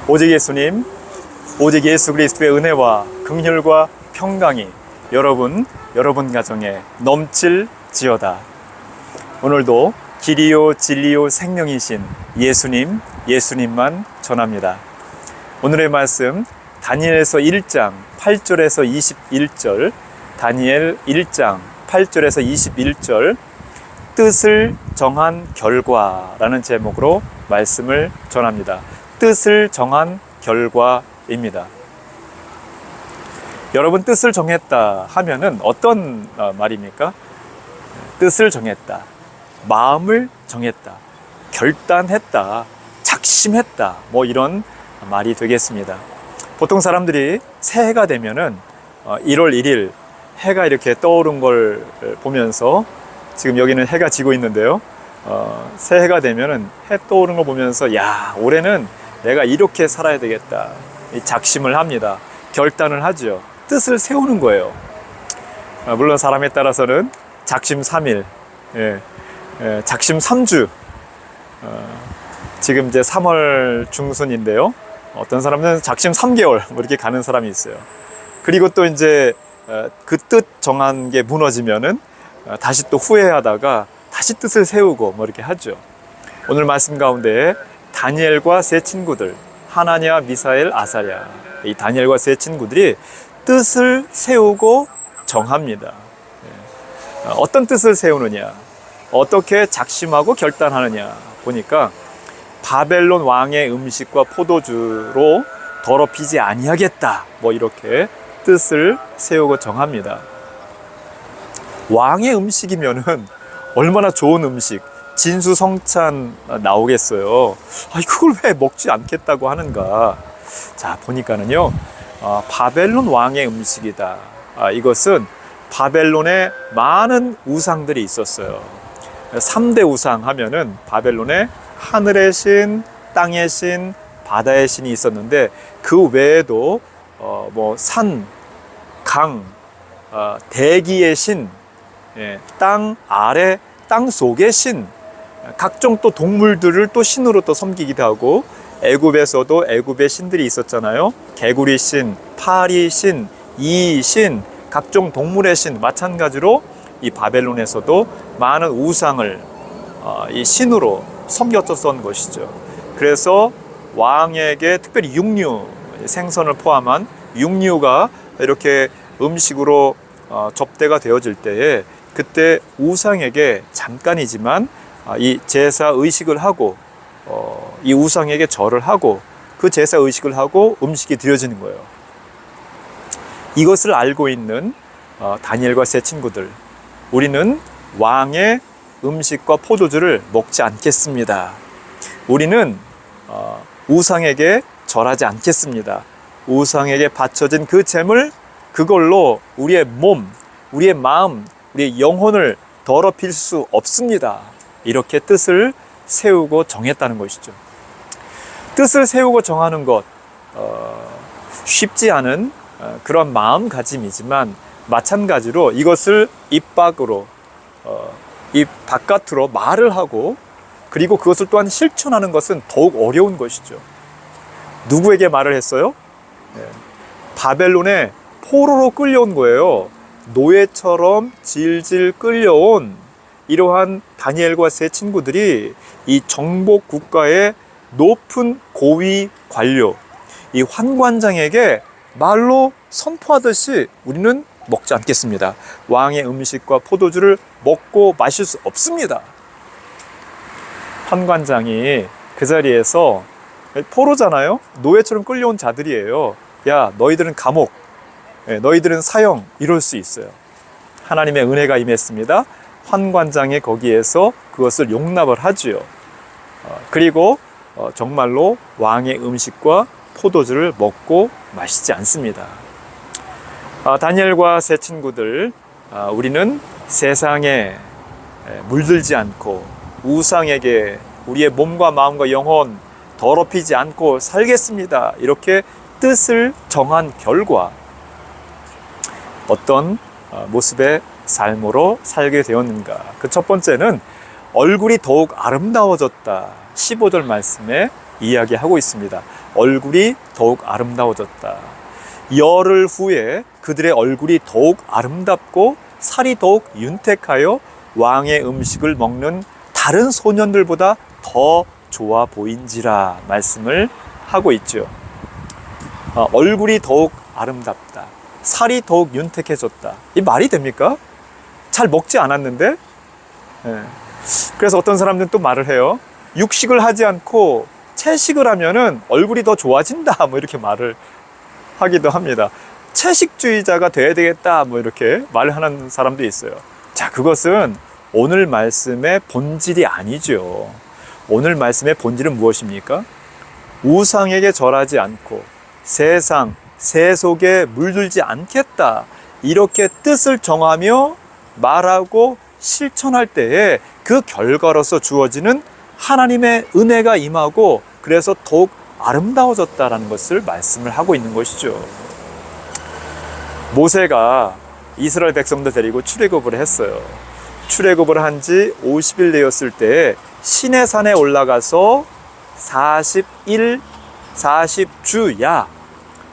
오직 예수님, 오직 예수 그리스도의 은혜와 긍휼과 평강이 여러분 가정에 넘칠지어다. 오늘도 길이요 진리요 생명이신 예수님만 전합니다. 오늘의 말씀 다니엘서 1장 8절에서 21절, 다니엘 1장 8절에서 21절, 뜻을 정한 결과라는 제목으로 말씀을 전합니다. 뜻을 정한 결과입니다. 여러분, 뜻을 정했다 하면은 어떤 말입니까? 뜻을 정했다, 마음을 정했다, 결단했다, 작심했다, 뭐 이런 말이 되겠습니다. 보통 사람들이 새해가 되면은 1월 1일 해가 이렇게 떠오른 걸 보면서, 지금 여기는 해가 지고 있는데요, 새해가 되면은 해 떠오른 걸 보면서 야, 올해는 내가 이렇게 살아야 되겠다, 작심을 합니다. 결단을 하죠. 뜻을 세우는 거예요. 물론 사람에 따라서는 작심 3일, 작심 3주, 지금 이제 3월 중순인데요, 어떤 사람은 작심 3개월 뭐 이렇게 가는 사람이 있어요. 그리고 또 이제 그 뜻 정한 게 무너지면은 다시 또 후회하다가 다시 뜻을 세우고 뭐 이렇게 하죠. 오늘 말씀 가운데 다니엘과 세 친구들, 하나냐, 미사엘, 아사랴, 이 다니엘과 세 친구들이 뜻을 세우고 정합니다. 어떤 뜻을 세우느냐, 어떻게 작심하고 결단하느냐 보니까 바벨론 왕의 음식과 포도주로 더럽히지 아니하겠다, 뭐 이렇게 뜻을 세우고 정합니다. 왕의 음식이면은 얼마나 좋은 음식, 진수성찬 나오겠어요. 그걸 왜 먹지 않겠다고 하는가? 자, 보니까는요, 바벨론 왕의 음식이다. 이것은 바벨론에 많은 우상들이 있었어요. 3대 우상 하면은 바벨론에 하늘의 신, 땅의 신, 바다의 신이 있었는데, 그 외에도 뭐 산, 강, 대기의 신, 땅 아래, 땅 속의 신, 각종 또 동물들을 또 신으로 또 섬기기도 하고, 애굽에서도 애굽의 신들이 있었잖아요. 개구리 신, 파리 신, 이 신, 각종 동물의 신, 마찬가지로 이 바벨론에서도 많은 우상을 이 신으로 섬겼었던 것이죠. 그래서 왕에게 특별히 육류, 생선을 포함한 육류가 이렇게 음식으로 접대가 되어질 때에, 그때 우상에게 잠깐이지만 이 제사 의식을 하고, 이 우상에게 절을 하고, 그 제사 의식을 하고 음식이 드려지는 거예요. 이것을 알고 있는 다니엘과 세 친구들, 우리는 왕의 음식과 포도주를 먹지 않겠습니다. 우리는 우상에게 절하지 않겠습니다. 우상에게 바쳐진 그 재물, 그걸로 우리의 몸, 우리의 마음, 우리의 영혼을 더럽힐 수 없습니다. 이렇게 뜻을 세우고 정했다는 것이죠. 뜻을 세우고 정하는 것, 쉽지 않은 그런 마음가짐이지만, 마찬가지로 이것을 입 밖으로, 입 바깥으로 말을 하고, 그리고 그것을 또한 실천하는 것은 더욱 어려운 것이죠. 누구에게 말을 했어요? 바벨론에 포로로 끌려온 거예요. 노예처럼 질질 끌려온 이러한 다니엘과 세 친구들이 이 정복 국가의 높은 고위 관료, 이 환관장에게 말로 선포하듯이 우리는 먹지 않겠습니다. 왕의 음식과 포도주를 먹고 마실 수 없습니다. 환관장이 그 자리에서, 포로잖아요, 노예처럼 끌려온 자들이에요. 야, 너희들은 감옥, 너희들은 사형, 이럴 수 있어요. 하나님의 은혜가 임했습니다. 환관장이 거기에서 그것을 용납을 하지요. 그리고 정말로 왕의 음식과 포도주를 먹고 마시지 않습니다. 다니엘과 세 친구들, 우리는 세상에 물들지 않고 우상에게 우리의 몸과 마음과 영혼 더럽히지 않고 살겠습니다. 이렇게 뜻을 정한 결과 어떤 모습의 삶으로 살게 되었는가? 그 첫 번째는 얼굴이 더욱 아름다워졌다. 15절 말씀에 이야기하고 있습니다. 얼굴이 더욱 아름다워졌다. 열흘 후에 그들의 얼굴이 더욱 아름답고 살이 더욱 윤택하여 왕의 음식을 먹는 다른 소년들보다 더 좋아 보인지라 말씀을 하고 있죠. 얼굴이 더욱 아름답다. 살이 더욱 윤택해졌다. 이 말이 됩니까? 잘 먹지 않았는데? 그래서 어떤 사람들은 또 말을 해요. 육식을 하지 않고 채식을 하면은 얼굴이 더 좋아진다. 뭐 이렇게 말을 하기도 합니다. 채식주의자가 돼야 되겠다. 뭐 이렇게 말하는 사람도 있어요. 자, 그것은 오늘 말씀의 본질이 아니죠. 오늘 말씀의 본질은 무엇입니까? 우상에게 절하지 않고 세상, 세속에 물들지 않겠다. 이렇게 뜻을 정하며 말하고 실천할 때에 그 결과로서 주어지는 하나님의 은혜가 임하고 그래서 더욱 아름다워졌다라는 것을 말씀을 하고 있는 것이죠. 모세가 이스라엘 백성들 데리고 출애굽을 했어요. 출애굽을 한 지 50일 되었을 때 시내산에 올라가서 40일, 40주야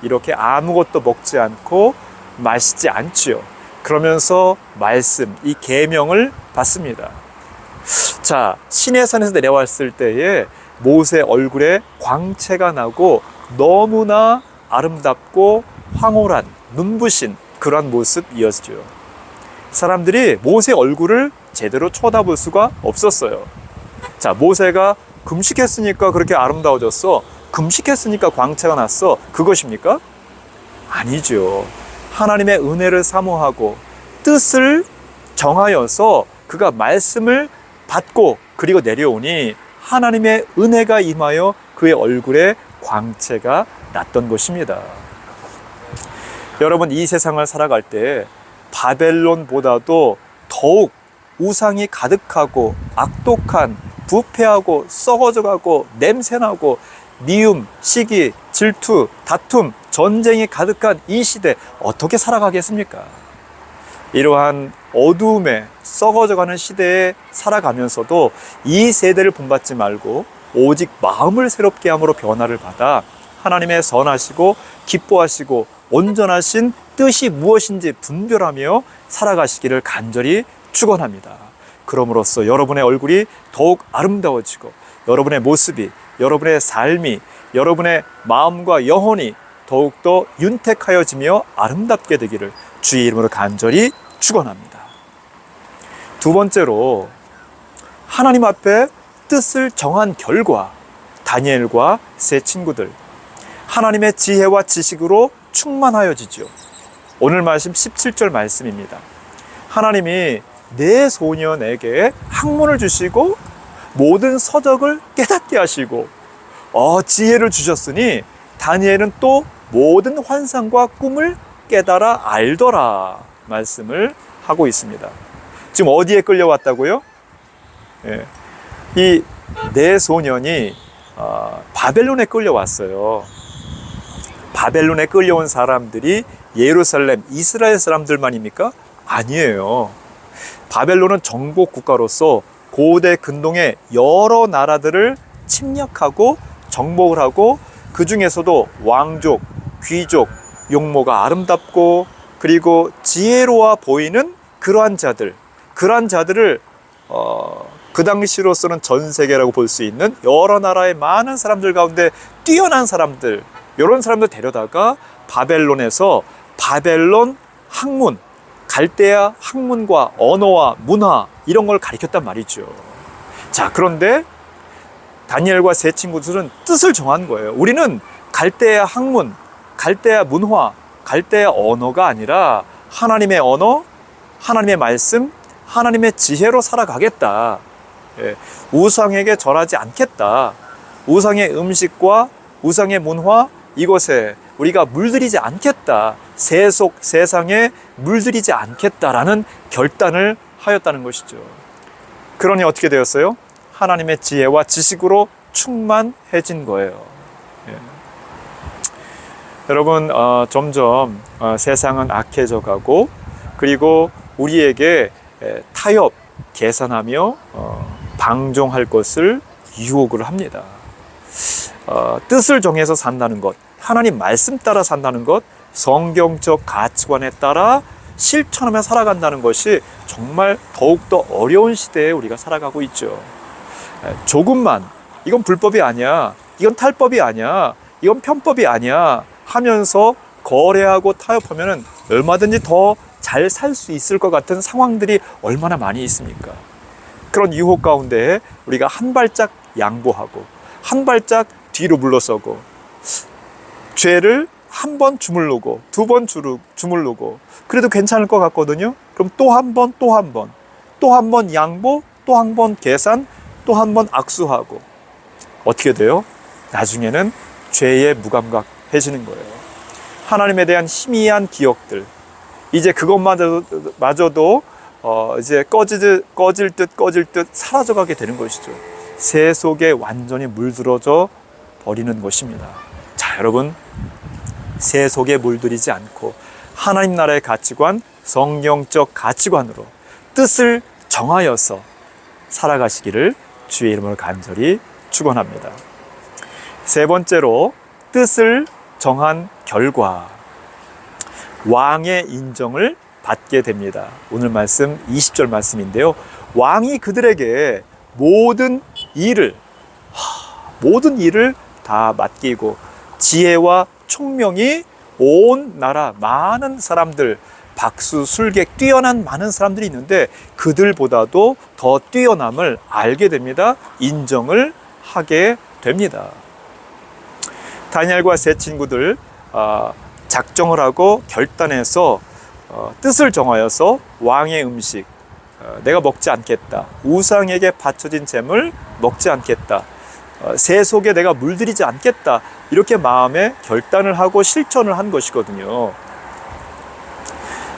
이렇게 아무것도 먹지 않고 마시지 않지요. 그러면서 말씀, 이 계명을 받습니다. 자, 시내산에서 내려왔을 때에 모세 얼굴에 광채가 나고 너무나 아름답고 황홀한 눈부신 그러한 모습이었죠. 사람들이 모세 얼굴을 제대로 쳐다볼 수가 없었어요. 자, 모세가 금식했으니까 그렇게 아름다워졌어. 금식했으니까 광채가 났어. 그것입니까? 아니죠. 하나님의 은혜를 사모하고 뜻을 정하여서 그가 말씀을 받고 그리고 내려오니 하나님의 은혜가 임하여 그의 얼굴에 광채가 났던 것입니다. 여러분, 이 세상을 살아갈 때 바벨론보다도 더욱 우상이 가득하고 악독한 부패하고 썩어져가고 냄새나고 미움, 시기, 질투, 다툼, 전쟁이 가득한 이 시대 어떻게 살아가겠습니까? 이러한 어두움에 썩어져가는 시대에 살아가면서도 이 세대를 본받지 말고 오직 마음을 새롭게 함으로 변화를 받아 하나님의 선하시고 기뻐하시고 온전하신 뜻이 무엇인지 분별하며 살아가시기를 간절히 축원합니다. 그럼으로써 여러분의 얼굴이 더욱 아름다워지고 여러분의 모습이, 여러분의 삶이, 여러분의 마음과 영혼이 더욱더 윤택하여지며 아름답게 되기를 주의 이름으로 간절히 축원합니다. 두 번째로 하나님 앞에 뜻을 정한 결과 다니엘과 세 친구들 하나님의 지혜와 지식으로 충만하여지죠. 오늘 말씀 17절 말씀입니다. 하나님이 네 소년에게 학문을 주시고 모든 서적을 깨닫게 하시고 지혜를 주셨으니 다니엘은 또 모든 환상과 꿈을 깨달아 알더라 말씀을 하고 있습니다. 지금 어디에 끌려왔다고요? 이 네 소년이 바벨론에 끌려왔어요. 바벨론에 끌려온 사람들이 예루살렘, 이스라엘 사람들만입니까? 아니에요. 바벨론은 정복 국가로서 고대 근동의 여러 나라들을 침략하고 정복을 하고 그 중에서도 왕족, 귀족, 용모가 아름답고 그리고 지혜로워 보이는 그러한 자들을 그 당시로서는 전 세계라고 볼 수 있는 여러 나라의 많은 사람들 가운데 뛰어난 사람들, 이런 사람들 데려다가 바벨론에서 바벨론 학문, 갈대아 학문과 언어와 문화 이런 걸 가르쳤단 말이죠. 자, 그런데 다니엘과 세 친구들은 뜻을 정한 거예요. 우리는 갈대아 학문, 갈대아 문화, 갈대아 언어가 아니라 하나님의 언어, 하나님의 말씀, 하나님의 지혜로 살아가겠다. 우상에게 절하지 않겠다. 우상의 음식과 우상의 문화 이것에 우리가 물들이지 않겠다. 세상에 물들이지 않겠다라는 결단을 하였다는 것이죠. 그러니 어떻게 되었어요? 하나님의 지혜와 지식으로 충만해진 거예요. 여러분, 점점 세상은 악해져 가고 그리고 우리에게 타협, 계산하며 방종할 것을 유혹을 합니다. 뜻을 정해서 산다는 것, 하나님 말씀 따라 산다는 것, 성경적 가치관에 따라 실천하며 살아간다는 것이 정말 더욱더 어려운 시대에 우리가 살아가고 있죠. 조금만 이건 불법이 아니야, 이건 탈법이 아니야, 이건 편법이 아니야 하면서 거래하고 타협하면 얼마든지 더 잘 살 수 있을 것 같은 상황들이 얼마나 많이 있습니까? 그런 유혹 가운데 우리가 한 발짝 양보하고 한 발짝 뒤로 물러서고 죄를 한 번 주물르고 두 번 주물르고 그래도 괜찮을 것 같거든요. 그럼 또 한 번, 또 한 번, 또 한 번 양보, 또 한 번 계산, 또 한 번 악수하고 어떻게 돼요? 나중에는 죄에 무감각해지는 거예요. 하나님에 대한 희미한 기억들, 이제 그것마저도 이제 꺼질 듯 사라져가게 되는 것이죠. 새 속에 완전히 물들어져 버리는 것입니다. 자, 여러분, 새 속에 물들이지 않고 하나님 나라의 가치관, 성경적 가치관으로 뜻을 정하여서 살아가시기를 주의 이름으로 간절히 축원합니다. 세 번째로, 뜻을 정한 결과 왕의 인정을 받게 됩니다. 오늘 말씀 20절 말씀인데요. 왕이 그들에게 모든 일을 다 맡기고 지혜와 총명이 온 나라 많은 사람들, 박수, 술객, 뛰어난 많은 사람들이 있는데 그들보다도 더 뛰어남을 알게 됩니다. 인정을 하게 됩니다. 다니엘과 세 친구들 작정을 하고 결단해서 뜻을 정하여서 왕의 음식 내가 먹지 않겠다, 우상에게 바쳐진 재물 먹지 않겠다, 새 속에 내가 물들이지 않겠다, 이렇게 마음에 결단을 하고 실천을 한 것이거든요.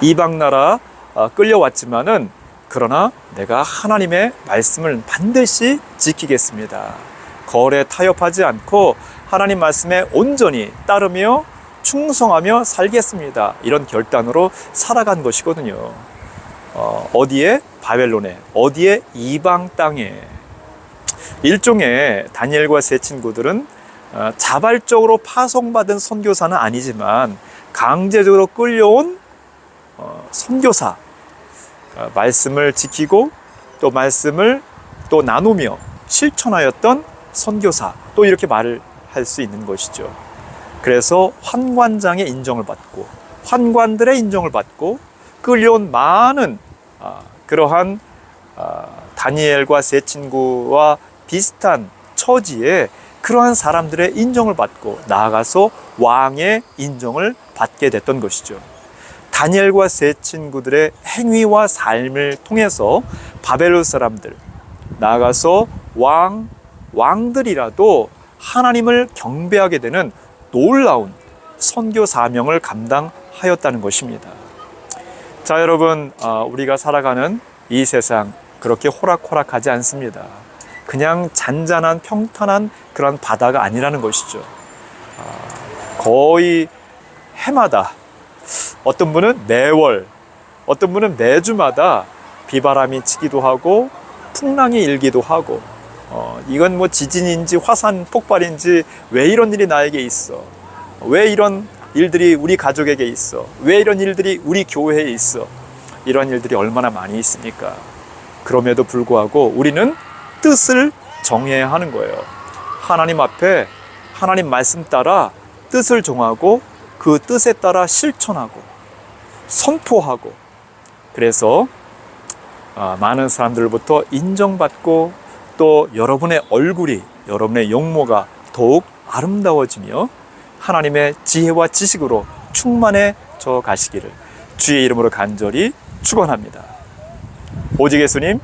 이방 나라 끌려왔지만은 그러나 내가 하나님의 말씀을 반드시 지키겠습니다. 거래 타협하지 않고 하나님 말씀에 온전히 따르며 충성하며 살겠습니다. 이런 결단으로 살아간 것이거든요. 어디에? 바벨론에. 어디에? 이방 땅에. 일종의 다니엘과 세 친구들은 자발적으로 파송받은 선교사는 아니지만 강제적으로 끌려온 선교사, 말씀을 지키고 또 말씀을 또 나누며 실천하였던 선교사, 또 이렇게 말을 할 수 있는 것이죠. 그래서 환관장의 인정을 받고 환관들의 인정을 받고 끌려온 많은 그러한 다니엘과 세 친구와 비슷한 처지에 그러한 사람들의 인정을 받고 나아가서 왕의 인정을 받게 됐던 것이죠. 다니엘과 세 친구들의 행위와 삶을 통해서 바벨론 사람들, 나아가서 왕들이라도 하나님을 경배하게 되는 놀라운 선교 사명을 감당하였다는 것입니다. 자, 여러분, 우리가 살아가는 이 세상 그렇게 호락호락하지 않습니다. 그냥 잔잔한 평탄한 그런 바다가 아니라는 것이죠. 거의 해마다, 어떤 분은 매월, 어떤 분은 매주마다 비바람이 치기도 하고 풍랑이 일기도 하고, 이건 뭐 지진인지 화산 폭발인지 왜 이런 일이 나에게 있어? 왜 이런 일들이 우리 가족에게 있어? 왜 이런 일들이 우리 교회에 있어? 이런 일들이 얼마나 많이 있습니까? 그럼에도 불구하고 우리는 뜻을 정해야 하는 거예요. 하나님 앞에 하나님 말씀 따라 뜻을 정하고 그 뜻에 따라 실천하고 선포하고, 그래서 많은 사람들로부터 인정받고 또 여러분의 얼굴이, 여러분의 용모가 더욱 아름다워지며 하나님의 지혜와 지식으로 충만해져 가시기를 주의 이름으로 간절히 축원합니다. 오직 예수님